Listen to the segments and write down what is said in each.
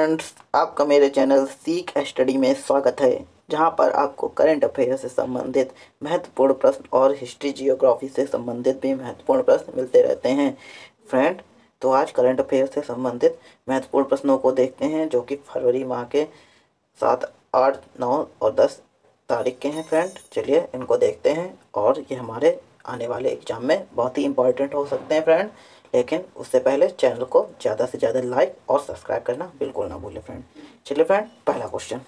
Friends, आपका मेरे channel सीख स्टडी में स्वागत है, जहां पर आपको करंट अफेयर से संबंधित महत्वपूर्ण प्रश्न और हिस्ट्री जियोग्राफी से संबंधित भी महत्वपूर्ण प्रश्न मिलते रहते हैं। फ्रेंड, तो आज करंट अफेयर से संबंधित महत्वपूर्ण प्रश्नों को देखते हैं, जो कि फरवरी माह के 7, 8, 9 और 10 तारीख के हैं। फ्रेंड, चलिए इनको देखते हैं, और ये हमारे आने वाले एग्जाम में बहुत ही इंपॉर्टेंट हो सकते हैं फ्रेंड। लेकिन उससे पहले चैनल को ज़्यादा से ज़्यादा लाइक और सब्सक्राइब करना बिल्कुल ना भूलें फ्रेंड। चलिए फ्रेंड, पहला क्वेश्चन।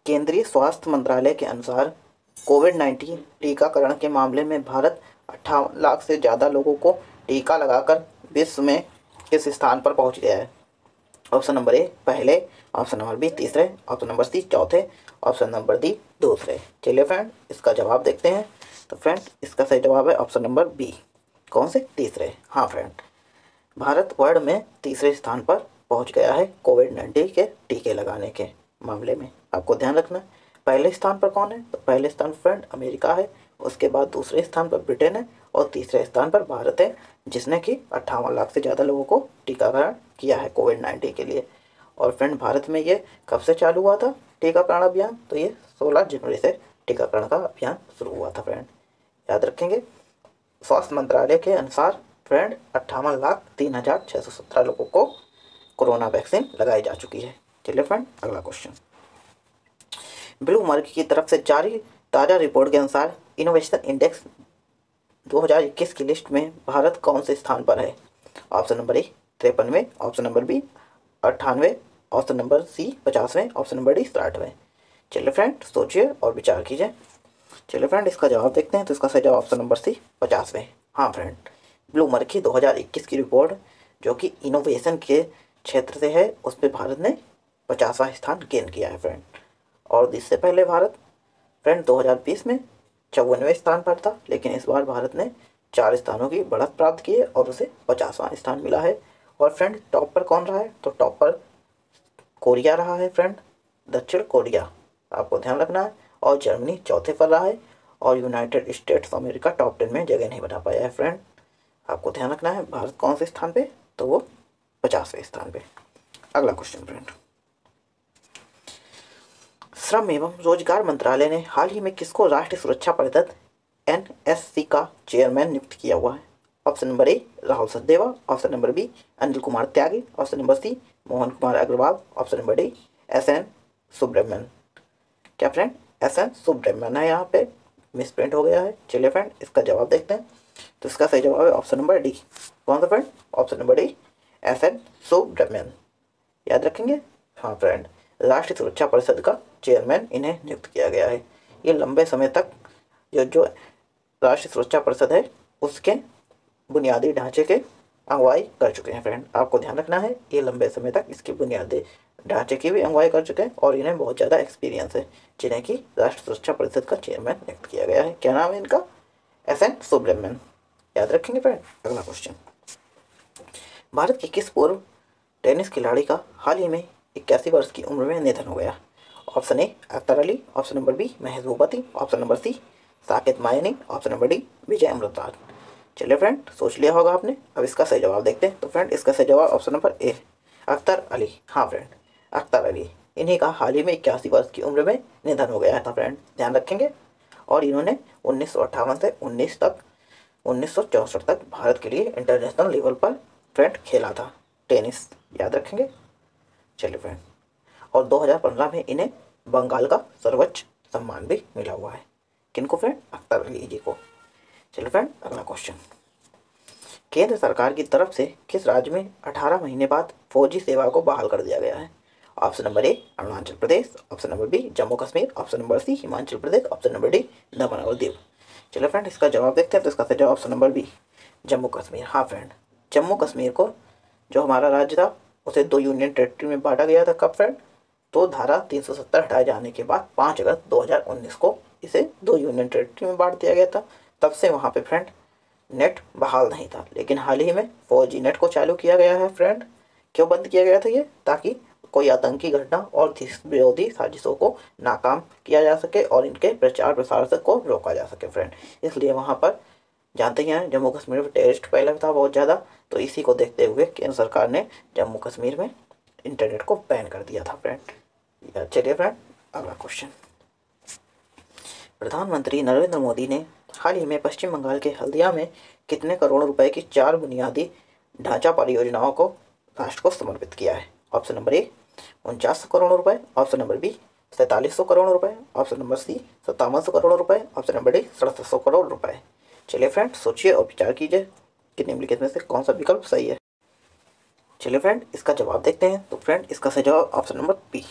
केंद्रीय स्वास्थ्य मंत्रालय के अनुसार कोविड-19 टीकाकरण के मामले में भारत 58 लाख से ज़्यादा लोगों को टीका लगाकर विश्व में किस स्थान पर पहुंच गया है? ऑप्शन नंबर ए पहले, ऑप्शन नंबर बी तीसरे, ऑप्शन नंबर सी चौथे, ऑप्शन नंबर डी दूसरे। चलिए फ्रेंड, इसका जवाब देखते हैं। तो फ्रेंड, इसका सही जवाब है ऑप्शन नंबर बी। कौन से? तीसरे। हाँ फ्रेंड, भारत वर्ल्ड में तीसरे स्थान पर पहुंच गया है कोविड-19 के टीके लगाने के मामले में। आपको ध्यान रखना है, पहले स्थान पर कौन है? तो पहले स्थान फ्रेंड अमेरिका है, उसके बाद दूसरे स्थान पर ब्रिटेन है, और तीसरे स्थान पर भारत है, जिसने कि 58 लाख से ज़्यादा लोगों को टीकाकरण किया है कोविड-19 के लिए। और फ्रेंड, भारत में ये कब से चालू हुआ था टीकाकरण अभियान? तो ये 16 जनवरी से टीकाकरण का अभियान शुरू हुआ था फ्रेंड, याद रखेंगे। स्वास्थ्य मंत्रालय के अनुसार फ्रेंड 58,03,617 लोगों को कोरोना वैक्सीन लगाई जा चुकी है। चलिए फ्रेंड, अगला क्वेश्चन। ब्लूमबर्ग की तरफ से जारी ताज़ा रिपोर्ट के अनुसार इनोवेशन इंडेक्स 2021 की लिस्ट में भारत कौन से स्थान पर है? ऑप्शन नंबर ए 53वें, ऑप्शन नंबर बी 98वें, ऑप्शन नंबर सी 50वें, ऑप्शन नंबर डी 60वें। चलिए फ्रेंड, सोचिए और विचार कीजिए। चलिए फ्रेंड, इसका जवाब देखते हैं। तो इसका सही जवाब ऑप्शन नंबर सी 50वें। हाँ फ्रेंड, ब्लूमबर्ग की 2021 की रिपोर्ट, जो कि इनोवेशन के क्षेत्र से है, उस पर भारत ने 50वां स्थान गेन किया है फ्रेंड। और इससे पहले भारत फ्रेंड 2020 में 54वें स्थान पर था, लेकिन इस बार भारत ने 4 स्थानों की बढ़त प्राप्त की है और उसे 50वां स्थान मिला है। और फ्रेंड, टॉप पर कौन रहा है? तो टॉप पर कोरिया रहा है फ्रेंड, दक्षिण कोरिया, आपको ध्यान रखना है। और जर्मनी चौथे पर रहा है, और United States of America top 10 में जगह नहीं बना पाया है फ्रेंड, आपको ध्यान रखना है। भारत कौन से स्थान पे? तो वो 50वें स्थान पे। अगला क्वेश्चन फ्रेंड। श्रम एवं रोजगार मंत्रालय ने हाल ही में किसको राष्ट्रीय सुरक्षा परिषद NSC का चेयरमैन नियुक्त किया हुआ है? Option number A Rahul Sachdeva, option number B Anil Kumar Tyagi, option number C Mohan Kumar Agarwal, option number D SN Subramanian. क्या फ्रेंड? SN सुब्रमण्यन है, यहाँ पे मिसप्रिंट हो गया है। चलिए फ्रेंड, इसका जवाब देखते हैं। तो इसका सही जवाब है ऑप्शन नंबर डी। कौन सा friend? Option number D SN Subramanian, याद रखेंगे। हाँ फ्रेंड, राष्ट्रीय सुरक्षा परिषद का चेयरमैन इन्हें नियुक्त किया गया है। ये लंबे समय तक जो राष्ट्रीय सुरक्षा परिषद है, उसके बुनियादी ढांचे के अगुवाई कर चुके हैं फ्रेंड, आपको ध्यान रखना है। ये लंबे समय तक इसके बुनियादी ढांचे की भी अगुवाई कर चुके हैं, और इन्हें बहुत ज़्यादा एक्सपीरियंस है, जिन्हें कि राष्ट्रीय सुरक्षा परिषद का चेयरमैन नियुक्त किया गया है। क्या नाम है इनका? SN सुब्रमण्यन, याद रखेंगे फ्रेंड। अगला क्वेश्चन। भारत के किस पूर्व टेनिस खिलाड़ी का हाल ही में 81 वर्ष की उम्र में निधन हो गया? Option A Akhtar Ali, option number B Mahesh Bhupathi, option number C Saket Myneni, option number D Vijay Amritlal. चलिए फ्रेंड, सोच लिया होगा आपने। अब इसका सही जवाब देखते हैं। तो फ्रेंड, इसका सही जवाब ऑप्शन नंबर ए अख्तर अली। हाँ फ्रेंड, अख्तर अली, इन्हीं का हाल ही में 81 वर्ष की उम्र में निधन हो गया था फ्रेंड, ध्यान रखेंगे। और इन्होंने 1958 से 1964 तक भारत के लिए इंटरनेशनल लेवल पर फ्रेंड खेला था टेनिस, याद रखेंगे। चलिए फ्रेंड, और 2015 में इन्हें बंगाल का सर्वोच्च सम्मान भी मिला हुआ है। किनको फ्रेंड? अख्तर अली जी को। चलिए फ्रेंड, अगला क्वेश्चन। केंद्र सरकार की तरफ से किस राज्य में 18 महीने बाद फौजी सेवा को बहाल कर दिया गया है? Option number A Arunachal Pradesh, option number B Jammu Kashmir, option number C Himachal Pradesh, option number D Daman और दीव। चलिए फ्रेंड, इसका जवाब देखते हैं। तो इसका सही जवाब option number B Jammu Kashmir. हाँ फ्रेंड, जम्मू कश्मीर को, जो हमारा राज्य था, उसे 2 यूनियन टेरिटरी में बांटा गया था। कब फ्रेंड? तो धारा 370 हटाए जाने के बाद 5 अगस्त 2019 को इसे 2 यूनियन टेरिटरी में बांट दिया गया था। तब से वहाँ पे फ्रेंड नेट बहाल नहीं था, लेकिन हाल ही में 4G नेट को चालू किया गया है फ्रेंड। क्यों बंद किया गया था ये? ताकि कोई आतंकी घटना और देश विरोधी साजिशों को नाकाम किया जा सके और इनके प्रचार प्रसार को रोका जा सके फ्रेंड। इसलिए वहाँ पर जानते ही हैं जम्मू कश्मीर में टेररिस्ट पहले था बहुत ज़्यादा, तो इसी को देखते हुए केंद्र सरकार ने जम्मू कश्मीर में इंटरनेट को बैन कर दिया था फ्रेंड। चलिए फ्रेंड अगला क्वेश्चन। प्रधानमंत्री नरेंद्र मोदी ने हाल ही में पश्चिम बंगाल के हल्दिया में कितने करोड़ रुपए की 4 बुनियादी ढांचा परियोजनाओं को राष्ट्र को समर्पित किया है? ऑप्शन नंबर ए 49 करोड़ रुपए, ऑप्शन नंबर बी 4700 करोड़ रुपए, ऑप्शन नंबर सी 5700 करोड़ रुपए, ऑप्शन नंबर डी 6700 करोड़ रुपए। चलिए फ्रेंड सोचिए और विचार कीजिए कि निम्नलिखित में से कौन सा विकल्प सही है। चलिए फ्रेंड इसका जवाब देखते हैं। तो फ्रेंड इसका सही जवाब option number B,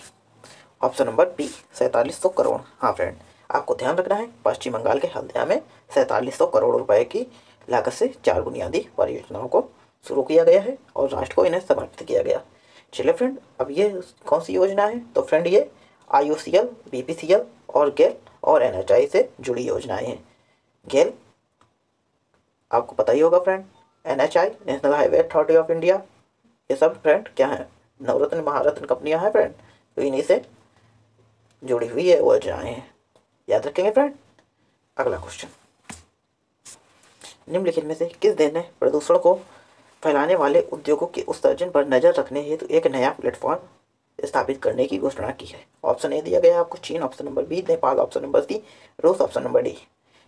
option number B 4700 crore. हाँ फ्रेंड आपको ध्यान रखना है, पश्चिम बंगाल के हल्दिया में 4700 करोड़ रुपए की लागत से 4 बुनियादी परियोजनाओं को शुरू किया गया है और राष्ट्र को इन्हें समर्पित किया गया। चलिए फ्रेंड अब ये कौन सी योजना है? तो फ्रेंड ये IOCL, BPCL और गेल और NHI से जुड़ी योजनाएं हैं। गेल आपको पता ही होगा friend, NHI national highway authority of India, ये सब फ्रेंड क्या है? नवरत्न महारत्न कंपनियां हैं फ्रेंड, तो इन्हीं से जुड़ी हुई है योजनाएं हैं। याद रखेंगे फ्रेंड। अगला क्वेश्चन, निम्नलिखित में से किस देश ने प्रदूषण को फैलाने वाले उद्योगों के उत्सर्जन पर नजर रखने हेतु एक नया प्लेटफॉर्म स्थापित करने की घोषणा की है? ऑप्शन ए दिया गया है आपको चीन, option number B Nepal, option number C रूस, ऑप्शन नंबर डी।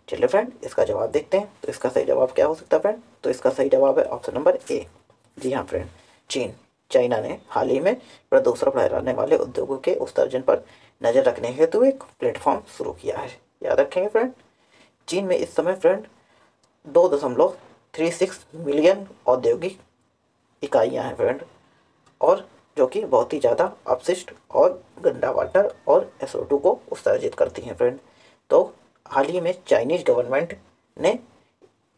चलिए फ्रेंड इसका जवाब देखते हैं। तो इसका सही जवाब क्या हो सकता है फ्रेंड? तो इसका सही जवाब है ऑप्शन नंबर ए। जी हाँ फ्रेंड, चीन, चाइना ने हाल ही में प्रदूषण फैलाने वाले उद्योगों के उत्सर्जन पर नजर रखने हेतु एक प्लेटफॉर्म शुरू किया है। याद रखेंगे फ्रेंड। चीन में इस समय फ्रेंड 2.36 मिलियन औद्योगिक इकाइयाँ हैं फ्रेंड, और जो कि बहुत ही ज़्यादा अपशिष्ट और गंदा वाटर और SO2 को उत्सर्जित करती हैं फ्रेंड। तो हाल ही में चाइनीज गवर्नमेंट ने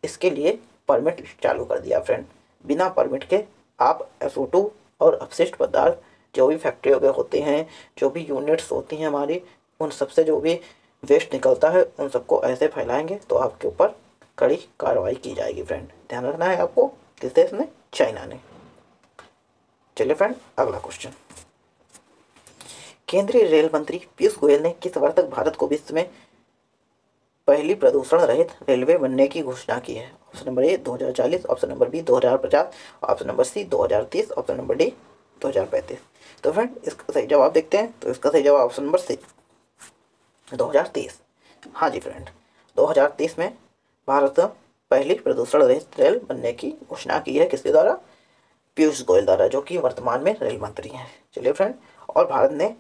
इसके लिए परमिट चालू कर दिया फ्रेंड। बिना परमिट के आप SO2 और अपशिष्ट पदार्थ जो भी फैक्ट्रियों के होते हैं, जो भी यूनिट्स होती हैं हमारी, उन सबसे जो भी वेस्ट निकलता है उन सबको ऐसे फैलाएंगे तो आपके ऊपर कड़ी कार्रवाई की जाएगी फ्रेंड। ध्यान रखना है आपको। किस देश ने? चाइना ने। चलिए फ्रेंड अगला क्वेश्चन, केंद्रीय रेल मंत्री पीयूष गोयल ने किस वर्ष तक भारत को विश्व में पहली प्रदूषण रहित रेलवे बनने की घोषणा की है? Option number A 2040, option number B 2050, option number C 2030, option number D 2035। तो फ्रेंड इसका सही जवाब देखते हैं। तो इसका सही जवाब ऑप्शन नंबर सी 2030। हाँ जी फ्रेंड, 2030 में भारत पहली प्रदूषण रहित रेल बनने की घोषणा की है। किसके द्वारा? पीयूष गोयल द्वारा, जो कि वर्तमान में रेल मंत्री हैं। चलिए फ्रेंड, और भारत ने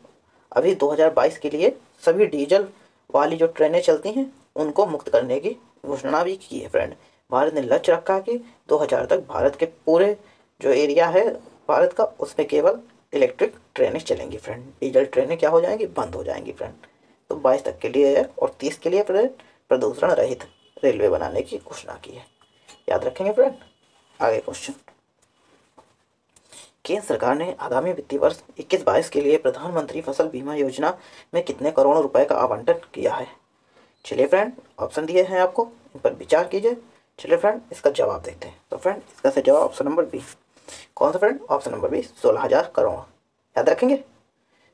अभी 2022 के लिए सभी डीजल वाली जो ट्रेनें चलती हैं उनको मुक्त करने की घोषणा भी की है फ्रेंड। भारत ने लक्ष्य रखा कि 2000 तक भारत के पूरे जो एरिया है भारत का, उसमें केवल इलेक्ट्रिक ट्रेनें चलेंगी फ्रेंड। डीजल ट्रेनें क्या हो जाएंगी? बंद हो जाएंगी फ्रेंड। तो 22 तक के लिए है और 30 के लिए फ्रेंड प्रदूषण रहित रेलवे बनाने की घोषणा की है। याद रखेंगे फ्रेंड। आगे क्वेश्चन, केंद्र सरकार ने आगामी वित्तीय वर्ष 21-22 के लिए प्रधानमंत्री फसल बीमा योजना में कितने करोड़ रुपए का आवंटन किया है? चलिए फ्रेंड ऑप्शन दिए हैं आपको, इन पर विचार कीजिए। चलिए फ्रेंड इसका जवाब देखते हैं। तो फ्रेंड इसका सही जवाब ऑप्शन नंबर बी। कौन सा friend? Option number B 16,000 crore. याद रखेंगे।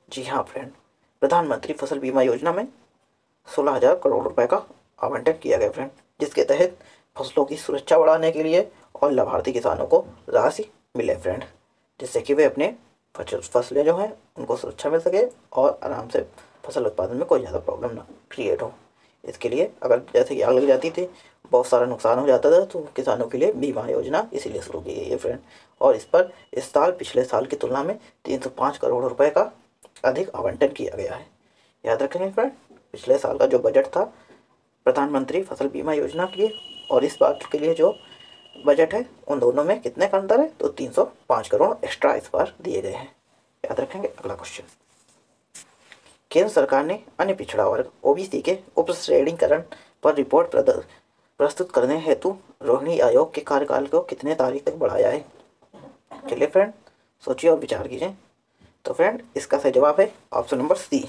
जी हाँ फ्रेंड, प्रधानमंत्री फसल बीमा योजना में 16,000 करोड़ रुपए का आवंटन किया गया फ्रेंड, जिसके तहत फसलों की सुरक्षा बढ़ाने के लिए और लाभार्थी किसानों को राशि मिले फ्रेंड, जिससे कि वे अपने फसलें जो हैं उनको सुरक्षा मिल सके और आराम से फसल उत्पादन में कोई ज़्यादा प्रॉब्लम ना क्रिएट हो। इसके लिए अगर जैसे कि आग लग जाती थी, बहुत सारा नुकसान हो जाता था, तो किसानों के लिए बीमा योजना इसीलिए शुरू की गई है फ्रेंड। और इस पर इस साल पिछले साल की तुलना में 305 करोड़ रुपए का अधिक आवंटन किया गया है। याद रखेंगे फ्रेंड, पिछले साल का जो बजट था प्रधानमंत्री फसल बीमा योजना के लिए और इस बार के लिए जो बजट है, उन दोनों में कितने का अंतर है? तो 305 करोड़ एक्स्ट्रा इस बार दिए गए हैं। याद रखेंगे। अगला क्वेश्चन, केंद्र सरकार ने अन्य पिछड़ा वर्ग OBC के उप श्रेणीकरण पर रिपोर्ट प्रस्तुत करने हेतु रोहिणी आयोग के कार्यकाल को कितने तारीख तक बढ़ाया है? चलिए फ्रेंड सोचिए और विचार कीजिए। तो फ्रेंड इसका सही जवाब है ऑप्शन नंबर सी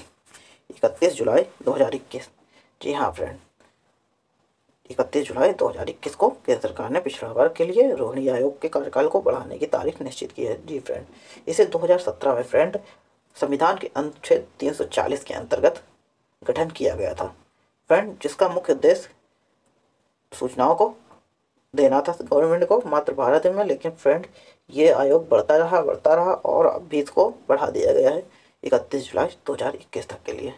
31 जुलाई 2021। जी हाँ फ्रेंड, 31 जुलाई 2021 को केंद्र सरकार ने पिछड़ा वर्ग के लिए रोहिणी आयोग के कार्यकाल को बढ़ाने की तारीख निश्चित की है। जी फ्रेंड, इसे 2017 में फ्रेंड संविधान के अनुच्छेद 340 के अंतर्गत गठन किया गया था फ्रेंड, जिसका मुख्य उद्देश्य सूचनाओं को देना था गवर्नमेंट को मात्र 12 दिन में, लेकिन फ्रेंड ये आयोग बढ़ता रहा और अब भी इसको बढ़ा दिया गया है 31 जुलाई 2021 तक के लिए।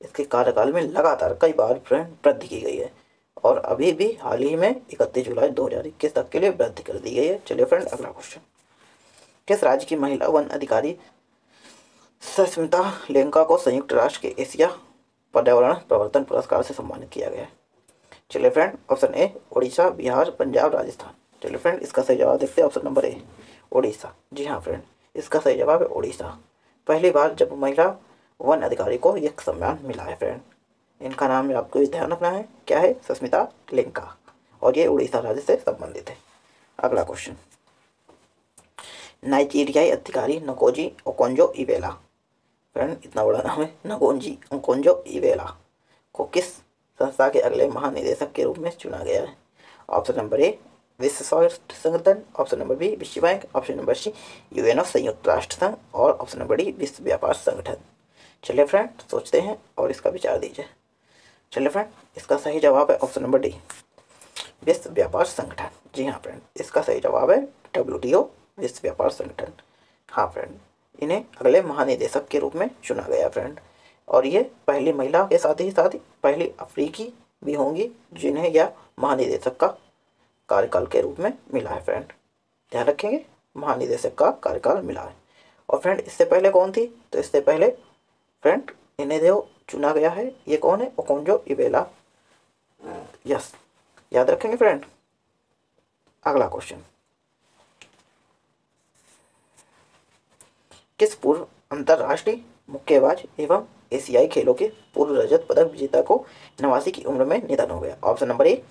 इसके कार्यकाल में लगातार कई बार फ्रेंड वृद्धि की गई है और अभी भी हाल ही में 31 जुलाई 2021 तक के लिए वृद्धि कर दी गई है। चलिए फ्रेंड अगला क्वेश्चन, किस राज्य की महिला वन अधिकारी सस्मिता लेंका को संयुक्त राष्ट्र के एशिया पर्यावरण प्रवर्तन पुरस्कार से सम्मानित किया गया है? चलिए friend, option A Odisha, Bihar, Punjab, Rajasthan. चलिए फ्रेंड, इसका सही जवाब देखते हैं। Option number A Odisha. जी हाँ फ्रेंड, इसका सही जवाब है उड़ीसा। पहली बार जब महिला वन अधिकारी को यह सम्मान मिला है फ्रेंड। इनका नाम आपको ध्यान रखना है, क्या है? सस्मिता लेंका, और ये उड़ीसा राज्य से संबंधित है। अगला क्वेश्चन, नाइजीरियाई अधिकारी नगोजी ओकोंजो-इवेला, फ्रेंड इतना बड़ा नाम है, नगोजी ओकोंजो-इवेला को किस संस्था के अगले महानिदेशक के रूप में चुना गया है? ऑप्शन नंबर ए विश्व स्वास्थ्य संगठन, ऑप्शन नंबर बी विश्व bank, option number C UNO संयुक्त राष्ट्र संघ, और ऑप्शन नंबर डी विश्व व्यापार संगठन। चलिए फ्रेंड सोचते हैं और इसका विचार दीजिए। चलिए फ्रेंड, इसका सही जवाब है ऑप्शन नंबर डी विश्व व्यापार संगठन। जी हाँ फ्रेंड, इसका सही जवाब है WTO विश्व व्यापार संगठन। हाँ फ्रेंड, इन्हें अगले महानिदेशक के रूप में चुना गया फ्रेंड, और ये पहली महिला के साथ ही पहली अफ्रीकी भी होंगी जिन्हें यह महानिदेशक का कार्यकाल के रूप में मिला है फ्रेंड। ध्यान रखेंगे, महानिदेशक का कार्यकाल मिला है। और फ्रेंड इससे पहले कौन थी? तो इससे पहले फ्रेंड इन्हें जो चुना गया है ये कौन है? ओकोंजो-इवेला। यस, याद रखेंगे फ्रेंड। अगला क्वेश्चन, किस पूर्व अंतर्राष्ट्रीय मुक्केबाज एवं एशियाई खेलों के पूर्व रजत पदक विजेता को 89 की उम्र में निधन हो गया? Option number A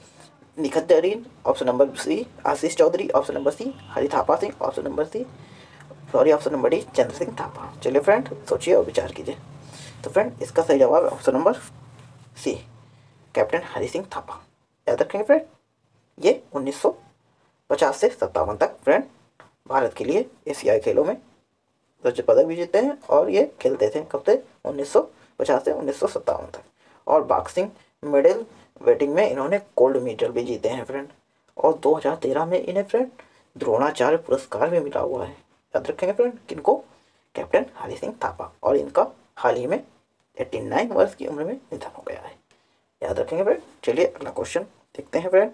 Nikhat Zareen, option number C Ashish Chaudhary, option number C Hari Thapa Singh, option number D Chandra Singh Thapa. चलिए फ्रेंड सोचिए और विचार कीजिए। तो फ्रेंड इसका सही जवाब है option number C captain Hari Singh Thapa. याद रखेंगे फ्रेंड, ये 1950 से 57 तक फ्रेंड भारत के लिए एशियाई खेलों में रजत पदक भी जीते हैं, और ये खेलते थे कब से? 1950 से 1957 तक। और बॉक्सिंग मेडल वेटिंग में इन्होंने गोल्ड मेडल भी जीते हैं फ्रेंड, और 2013 में इन्हें फ्रेंड द्रोणाचार्य पुरस्कार भी मिला हुआ है। याद रखेंगे फ्रेंड, किनको? कैप्टन हरि सिंह थापा। और इनका हाल ही में 89 वर्ष की उम्र में निधन हो गया है। याद रखेंगे फ्रेंड। चलिए अगला क्वेश्चन देखते हैं फ्रेंड,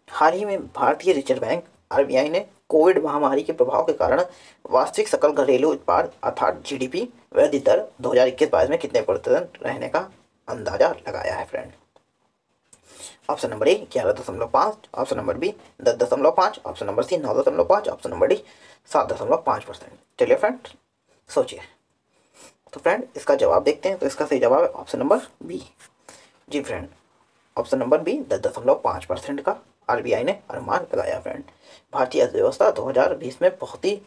हाल ही में भारतीय रिजर्व बैंक RBI ने कोविड महामारी के प्रभाव के कारण वार्षिक सकल घरेलू उत्पाद अर्थात GDP वृद्धि दर 2021-22 में कितने प्रतिशत रहने का अंदाजा लगाया है friend? Option number A 11.5, option number B 10.5, option number C 9.5, option number D 7.5%। चलिए फ्रेंड सोचिए। तो फ्रेंड इसका जवाब देखते हैं। तो इसका सही जवाब है ऑप्शन नंबर बी। जी फ्रेंड, ऑप्शन नंबर बी 10.5% का RBI ने अनुमान लगाया फ्रेंड। भारतीय अर्थव्यवस्था 2020 में बहुत ही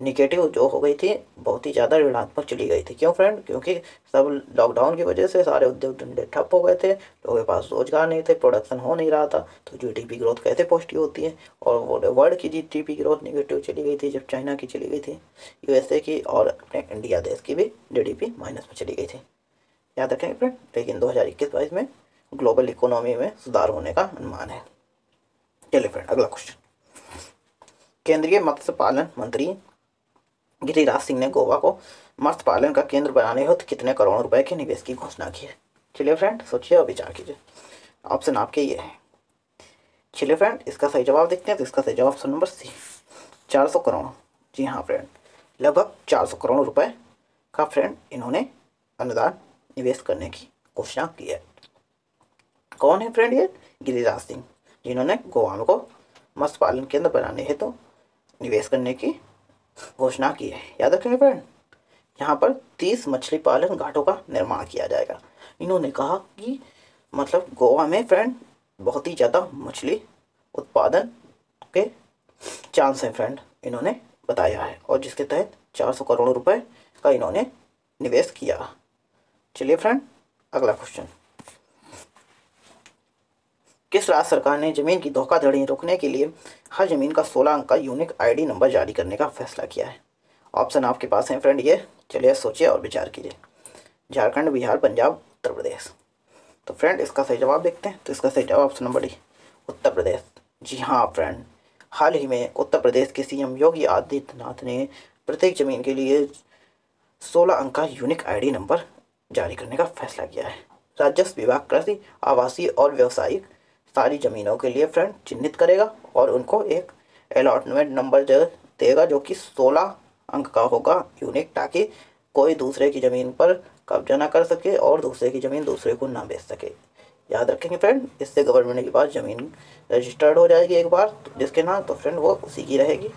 निगेटिव जो हो गई थी, बहुत ही ज़्यादा ऋणात्मक चली गई थी। क्यों फ्रेंड? क्योंकि सब लॉकडाउन की वजह से सारे उद्योग धंधे ठप हो गए थे, लोगों के पास रोजगार नहीं थे, प्रोडक्शन हो नहीं रहा था, तो GDP ग्रोथ कैसे पॉजिटिव होती है? और वर्ल्ड की GDP ग्रोथ निगेटिव चली गई थी जब चाइना की चली गई थी, USA की, और अपने इंडिया देश की भी GDP माइनस में चली गई थी। याद रखेंगे फ्रेंड। लेकिन 2021-22 में ग्लोबल इकोनॉमी में सुधार होने का अनुमान है। चलिए फ्रेंड अगला क्वेश्चन, केंद्रीय मत्स्य पालन मंत्री गिरिराज सिंह ने गोवा को मत्स्य पालन का केंद्र बनाने हेतु कितने करोड़ रुपए के निवेश की घोषणा की है? चलिए फ्रेंड सोचिए और विचार कीजिए। ऑप्शन आपके ये है। चलिए फ्रेंड इसका सही जवाब देखते हैं। तो इसका सही जवाब ऑप्शन नंबर सी 400 करोड़। जी हाँ फ्रेंड, लगभग 400 करोड़ रुपए का फ्रेंड इन्होंने अनुदान निवेश करने की घोषणा की है। कौन है फ्रेंड? ये गिरिराज सिंह, जिन्होंने गोवा को मत्स्य पालन केंद्र बनाने हेतु निवेश करने की घोषणा की है। याद रखेंगे फ्रेंड, यहाँ पर 30 मछली पालन घाटों का निर्माण किया जाएगा। इन्होंने कहा कि मतलब गोवा में फ्रेंड बहुत ही ज़्यादा मछली उत्पादन के चांस हैं फ्रेंड, इन्होंने बताया है, और जिसके तहत 400 करोड़ रुपए का इन्होंने निवेश किया। चलिए फ्रेंड अगला क्वेश्चन, किस राज्य सरकार ने जमीन की धोखाधड़ी रोकने के लिए हर जमीन का 16 अंक का यूनिक ID नंबर जारी करने का फैसला किया है? ऑप्शन आपके पास है फ्रेंड ये। चलिए सोचिए और विचार कीजिए। झारखंड, बिहार, पंजाब, उत्तर प्रदेश। तो फ्रेंड इसका सही जवाब देखते हैं। तो इसका सही जवाब option number D, Uttar Pradesh. जी हाँ फ्रेंड, हाल ही में उत्तर प्रदेश के सीएम योगी आदित्यनाथ ने प्रत्येक जमीन के लिए 16 अंक का यूनिक आईडी नंबर जारी करने का फैसला किया है। राजस्व विभाग कृषि, आवासीय और व्यावसायिक सारी जमीनों के लिए फ्रेंड चिन्हित करेगा और उनको एक अलॉटमेंट नंबर देगा जो कि 16 अंक का होगा यूनिक, ताकि कोई दूसरे की ज़मीन पर कब्जा ना कर सके और दूसरे की ज़मीन दूसरे को ना बेच सके। याद रखेंगे फ्रेंड, इससे गवर्नमेंट के पास ज़मीन रजिस्टर्ड हो जाएगी एक बार जिसके नाम, तो फ्रेंड वो उसी की रहेगी,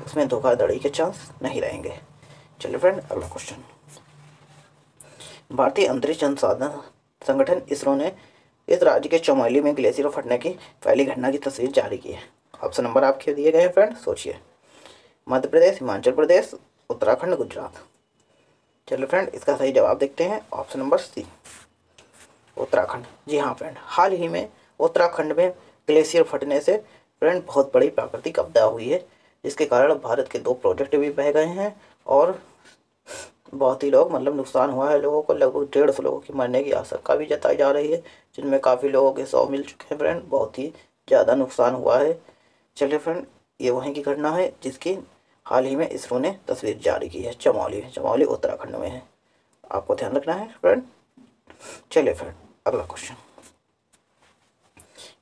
उसमें धोखाधड़ी के चांस नहीं रहेंगे। चलिए फ्रेंड अगला क्वेश्चन। भारतीय अंतरिक्ष संसाधन संगठन इसरो ने इस राज्य के चमोली में ग्लेशियर फटने की पहली घटना की तस्वीर जारी की है। ऑप्शन नंबर आपके दिए गए हैं फ्रेंड, सोचिए। मध्य प्रदेश, हिमाचल प्रदेश, उत्तराखंड, गुजरात। चलिए फ्रेंड इसका सही जवाब देखते हैं। Option number C, Uttarakhand. जी हाँ फ्रेंड, हाल ही में उत्तराखंड में ग्लेशियर फटने से फ्रेंड बहुत बड़ी प्राकृतिक आपदा हुई है, जिसके कारण भारत के 2 प्रोजेक्ट भी बह गए हैं और बहुत ही लोग मतलब नुकसान हुआ है लोगों को। लगभग 150 लोगों की मरने की आशंका भी जताई जा रही है, जिनमें काफ़ी लोगों के 100 मिल चुके हैं फ्रेंड। बहुत ही ज़्यादा नुकसान हुआ है। चलिए फ्रेंड ये वहीं की घटना है जिसकी हाल ही में इसरो ने तस्वीर जारी की है। चमोली उत्तराखंड में है, आपको ध्यान रखना है फ्रेंड। चलिए फ्रेंड अगला क्वेश्चन।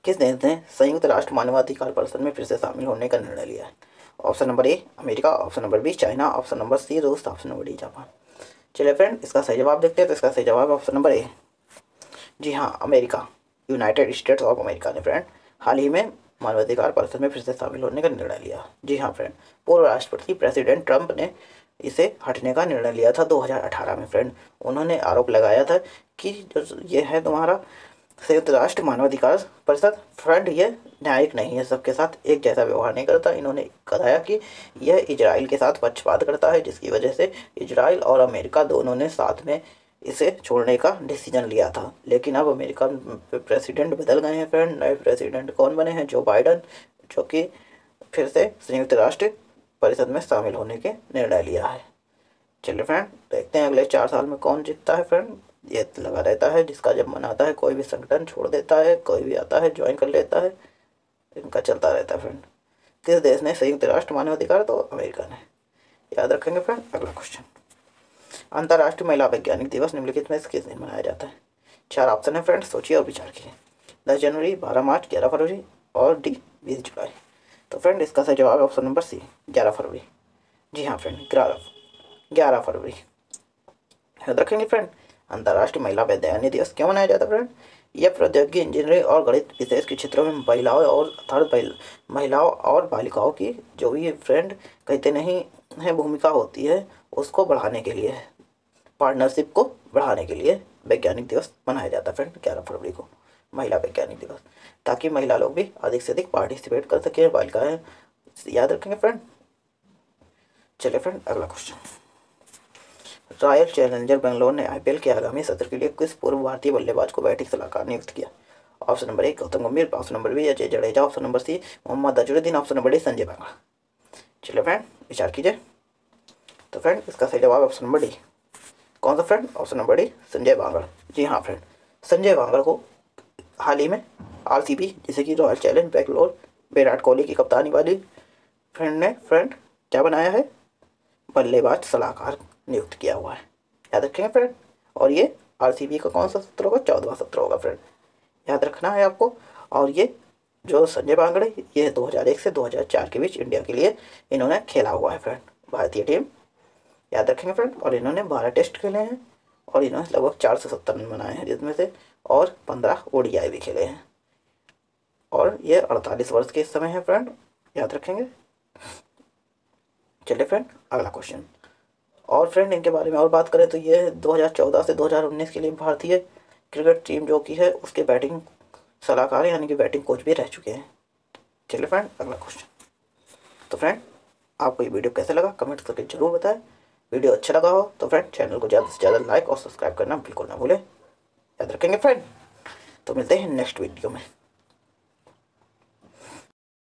किस देश ने संयुक्त राष्ट्र मानवाधिकार परिषद में फिर से शामिल होने का निर्णय लिया है? Option number A America, option number B China, option number C रूस, ऑप्शन नंबर डी जापान। चलिए फ्रेंड इसका सही जवाब देखते हैं। तो इसका सही जवाब ऑप्शन नंबर ए। जी हाँ, America, United States of America ने फ्रेंड हाल ही में मानवाधिकार परिषद में फिर से शामिल होने का निर्णय लिया। जी हाँ फ्रेंड, पूर्व राष्ट्रपति प्रेसिडेंट ट्रंप ने इसे हटने का निर्णय लिया था 2018 में फ्रेंड। उन्होंने आरोप लगाया था कि जो ये है तुम्हारा संयुक्त राष्ट्र मानवाधिकार परिषद फ्रेंड, ये न्यायिक नहीं है, सबके साथ एक जैसा व्यवहार नहीं करता। इन्होंने बताया कि यह इजराइल के साथ पक्षपात करता है, जिसकी वजह से इजराइल और अमेरिका दोनों ने साथ में इसे छोड़ने का डिसीजन लिया था। लेकिन अब अमेरिका प्रेसिडेंट बदल गए हैं फ्रेंड। नए प्रेसिडेंट कौन बने हैं? जो बाइडन, जो कि फिर से संयुक्त राष्ट्र परिषद में शामिल होने के निर्णय लिया है। चलिए फ्रेंड देखते हैं अगले 4 साल में कौन जीतता है फ्रेंड। ये लगा रहता है, जिसका जब मन आता है कोई भी संगठन छोड़ देता है, कोई भी आता है ज्वाइन कर लेता है, इनका चलता रहता है फ्रेंड। किस देश ने संयुक्त राष्ट्र मानवाधिकार? तो अमेरिका ने। याद रखेंगे फ्रेंड। अगला क्वेश्चन। अंतर्राष्ट्रीय महिला वैज्ञानिक दिवस निम्नलिखित में किस दिन मनाया जाता है? 4 ऑप्शन है फ्रेंड, सोचिए और विचार कीजिए। 10 जनवरी, 12 मार्च, 11 फरवरी और डी 20 जुलाई। तो फ्रेंड इसका सही जवाब है ऑप्शन नंबर सी, 11 फरवरी। जी हाँ फ्रेंड, 11 फरवरी। याद रखेंगे फ्रेंड। अंतर्राष्ट्रीय महिला वैज्ञानिक दिवस क्यों मनाया जाता है फ्रेंड? यह प्रौद्योगिकी, इंजीनियरिंग और गणित विशेष के क्षेत्रों में महिलाओं और बालिकाओं की जो भी फ्रेंड कहते नहीं है भूमिका होती है, उसको बढ़ाने के लिए, पार्टनरशिप को बढ़ाने के लिए वैज्ञानिक दिवस मनाया जाता है फ्रेंड 11 फरवरी को, महिला वैज्ञानिक दिवस, ताकि महिला लोग भी अधिक से अधिक पार्टिसिपेट कर सके, बालिकाएं। याद रखेंगे फ्रेंड। चलिए फ्रेंड अगला क्वेश्चन। रॉयल चैलेंजर बेंगलोर ने आईपीएल के आगामी सत्र के लिए किस पूर्व भारतीय बल्लेबाज को बैटिंग सलाहकार नियुक्त किया? Option number 1 Gautam Gambhir, option number B Ajay Jadeja, option number C Mohammad Azharuddin, option number D Sanjay Bangar. चलिए फ्रेंड विचार कीजिए। तो फ्रेंड इसका सही जवाब ऑप्शन नंबर डी। कौन सा friend? Option number D Sanjay Bangar. जी हाँ फ्रेंड, संजय बांगड़ को हाल ही में आरसीबी जैसे कि रॉयल चैलेंज बेंगलोर विराट कोहली की कप्तानी वाली फ्रेंड ने फ्रेंड क्या बनाया है? बल्लेबाज सलाहकार नियुक्त किया हुआ है। याद रखेंगे फ्रेंड। और ये आरसीबी का कौन सा सत्र होगा? 14वां सत्र होगा फ्रेंड, याद रखना है आपको। और ये जो संजय बांगड़े, ये 2001 से 2004 के बीच इंडिया के लिए इन्होंने खेला हुआ है फ्रेंड, भारतीय टीम। याद रखेंगे फ्रेंड। और इन्होंने 12 टेस्ट खेले हैं और इन्होंने लगभग 470 रन बनाए हैं जिसमें से, और 15 ओडीआई भी खेले हैं। और ये 48 वर्ष के इस समय है फ्रेंड, याद रखेंगे। चलिए फ्रेंड अगला क्वेश्चन। और फ्रेंड इनके बारे में और बात करें तो ये 2014 से 2019 के लिए भारतीय क्रिकेट टीम जो की है उसके बैटिंग सलाहकार यानी कि बैटिंग कोच भी रह चुके हैं। चलिए फ्रेंड अगला क्वेश्चन। तो फ्रेंड आपको ये वीडियो कैसे लगा कमेंट करके जरूर बताएं। वीडियो अच्छा लगा हो तो फ्रेंड चैनल को ज़्यादा से ज़्यादा लाइक और सब्सक्राइब करना बिल्कुल ना भूलें। याद रखेंगे फ्रेंड। तो मिलते हैं नेक्स्ट वीडियो में।